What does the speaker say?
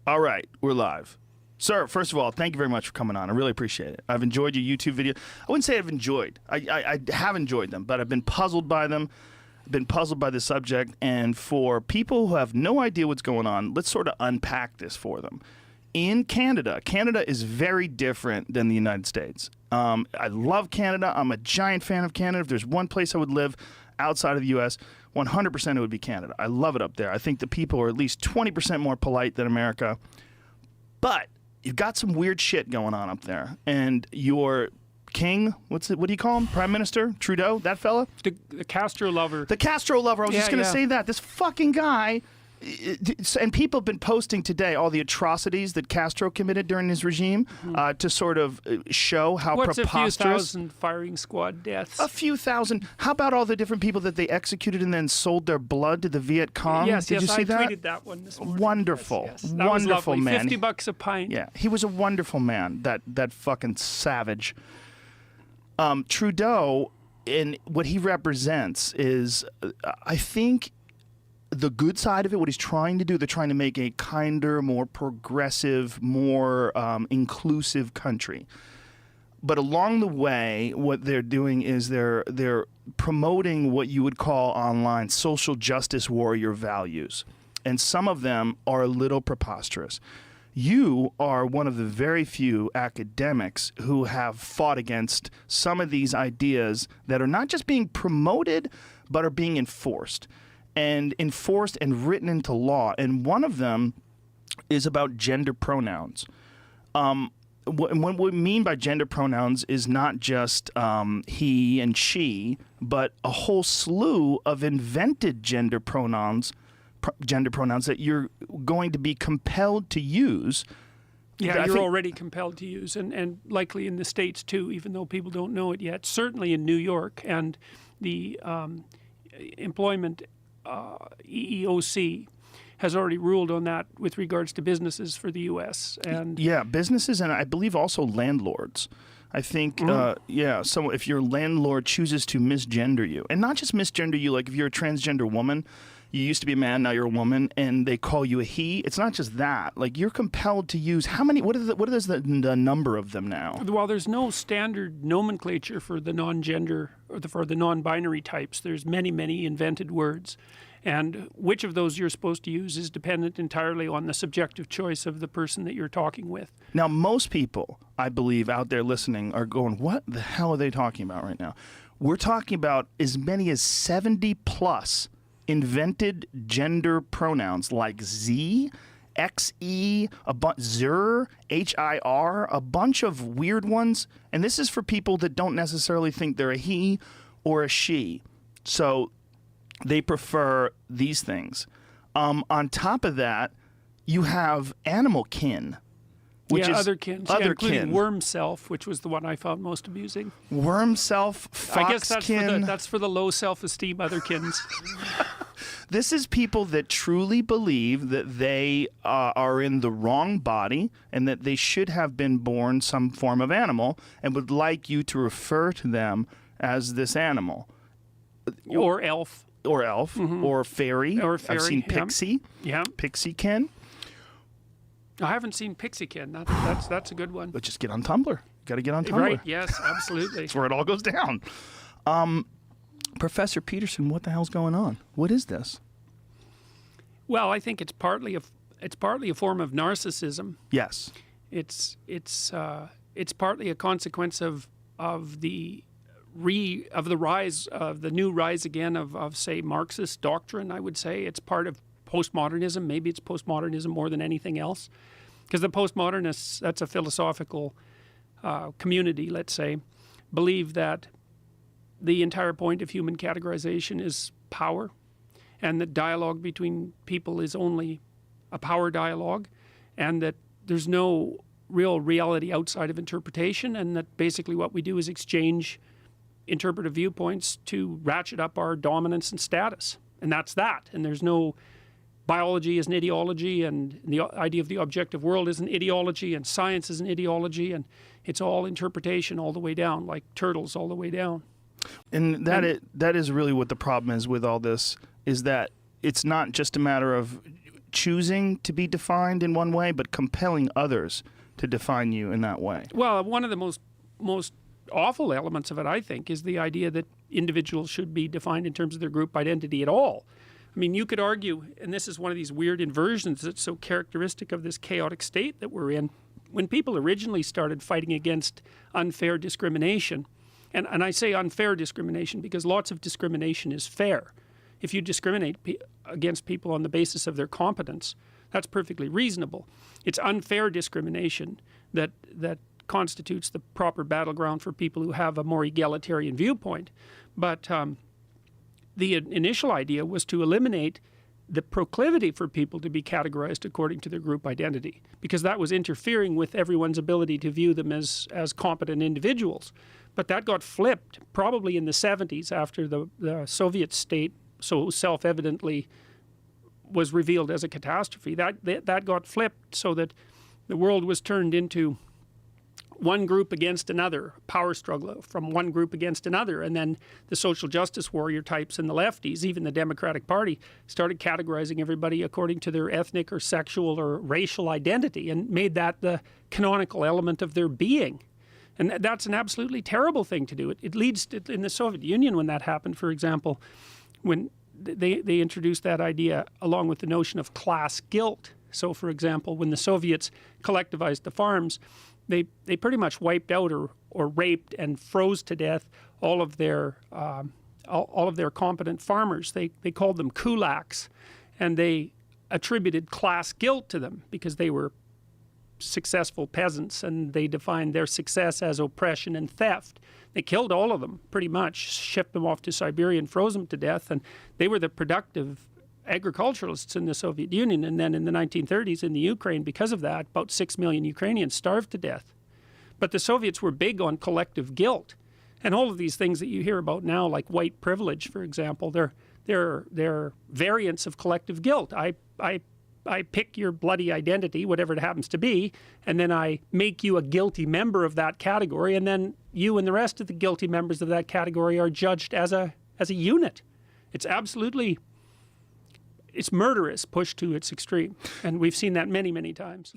All right, we're live. Sir, first of all, thank you very much for coming on. I really appreciate it. I've enjoyed your YouTube video. I wouldn't say I've enjoyed. I have enjoyed them, but I've been puzzled by them. I've been puzzled by the subject. And for people who have no idea what's going on, let's sort of unpack this for them. In Canada, Canada is very different than the United States. I love Canada. I'm a giant fan of Canada. If there's one place I would live outside of the U.S., 100% it would be Canada. I love it up there. I think the people are at least 20% more polite than America. But you've got some weird shit going on up there. And your king, what do you call him? Prime Minister? Trudeau? That fella? The Castro lover. The Castro lover. I was just going to say that. This fucking guy... And people have been posting today all the atrocities that Castro committed during his regime to sort of show how preposterous. What's a few thousand firing squad deaths? A few thousand. How about all the different people that they executed and then sold their blood to the Viet Cong? Yes, Did you see that? I tweeted that one this morning. Wonderful. Yes, that wonderful was man. $50 a pint. Yeah, he was a wonderful man, that fucking savage. Trudeau, and what he represents is, I think, the good side of it, what he's trying to do, they're trying to make a kinder, more progressive, more inclusive country. But along the way, what they're doing is they're promoting what you would call online social justice warrior values. And some of them are a little preposterous. You are one of the very few academics who have fought against some of these ideas that are not just being promoted, but are being enforced. And written into law. And one of them is about gender pronouns. What we mean by gender pronouns is not just he and she, but a whole slew of invented gender pronouns that you're going to be compelled to use. Yeah, you're already compelled to use, and likely in the States too, even though people don't know it yet. Certainly in New York, and the employment EEOC has already ruled on that with regards to businesses for the U.S. and yeah, businesses, and I believe also landlords. I think so if your landlord chooses to misgender you, and not just misgender you, like if you're a transgender woman, you used to be a man, now you're a woman, and they call you a he. It's not just that. Like, you're compelled to use how many? What is the number of them now? Well, there's no standard nomenclature for the non-gender or for the non-binary types. There's many invented words, and which of those you're supposed to use is dependent entirely on the subjective choice of the person that you're talking with. Now, most people, I believe, out there listening are going, "What the hell are they talking about right now?" We're talking about as many as 70 plus invented gender pronouns like Z, XE, Zer, HIR, a bunch of weird ones. And this is for people that don't necessarily think they're a he or a she. So they prefer these things. On top of that, you have animal kin. Which is otherkin, including worm self, which was the one I found most amusing. Worm self, foxkin. I guess that's for the low self-esteem otherkins. This is people that truly believe that they are in the wrong body and that they should have been born some form of animal and would like you to refer to them as this animal. Or elf. Or elf. Or fairy. Or fairy. I've seen pixie. Yeah. Pixiekin. I haven't seen Pixiekin. That's a good one. But just get on Tumblr. You got to get on Tumblr. Right, yes, absolutely. That's where it all goes down. Professor Peterson, what the hell's going on? What is this? Well, I think it's partly a form of narcissism. Yes. It's partly a consequence of the rise of the new rise again of say Marxist doctrine. I would say it's part of postmodernism. Maybe it's postmodernism more than anything else, because the postmodernists, that's a philosophical community, let's say, believe that the entire point of human categorization is power, and that dialogue between people is only a power dialogue, and that there's no real reality outside of interpretation, and that basically what we do is exchange interpretive viewpoints to ratchet up our dominance and status. And that's that. And there's no biology is an ideology, and the idea of the objective world is an ideology, and science is an ideology, and it's all interpretation all the way down, like turtles all the way down. And that is really what the problem is with all this, is that it's not just a matter of choosing to be defined in one way, but compelling others to define you in that way. Well, one of the most awful elements of it, I think, is the idea that individuals should be defined in terms of their group identity at all. I mean, you could argue, and this is one of these weird inversions that's so characteristic of this chaotic state that we're in, when people originally started fighting against unfair discrimination, and I say unfair discrimination because lots of discrimination is fair. If you discriminate against people on the basis of their competence, that's perfectly reasonable. It's unfair discrimination that constitutes the proper battleground for people who have a more egalitarian viewpoint. But the initial idea was to eliminate the proclivity for people to be categorized according to their group identity, because that was interfering with everyone's ability to view them as competent individuals. But that got flipped probably in the 70s after the Soviet state so self-evidently was revealed as a catastrophe. That got flipped so that the world was turned into one group against another, power struggle from one group against another, and then the social justice warrior types and the lefties, even the Democratic Party, started categorizing everybody according to their ethnic or sexual or racial identity and made that the canonical element of their being. And that's an absolutely terrible thing to do. It leads to, in the Soviet Union, when that happened, for example, when they introduced that idea along with the notion of class guilt. So, for example, when the Soviets collectivized the farms, they pretty much wiped out or raped and froze to death all of their competent farmers. They called them kulaks, and they attributed class guilt to them because they were successful peasants, and they defined their success as oppression and theft. They killed all of them, pretty much, shipped them off to Siberia and froze them to death, and they were the productive agriculturalists in the Soviet Union. And then in the 1930s in the Ukraine, because of that, about 6 million Ukrainians starved to death. But the Soviets were big on collective guilt. And all of these things that you hear about now, like white privilege, for example, they're variants of collective guilt. I pick your bloody identity, whatever it happens to be, and then I make you a guilty member of that category, and then you and the rest of the guilty members of that category are judged as a unit. It's absolutely, it's murderous pushed to its extreme, and we've seen that many, many times.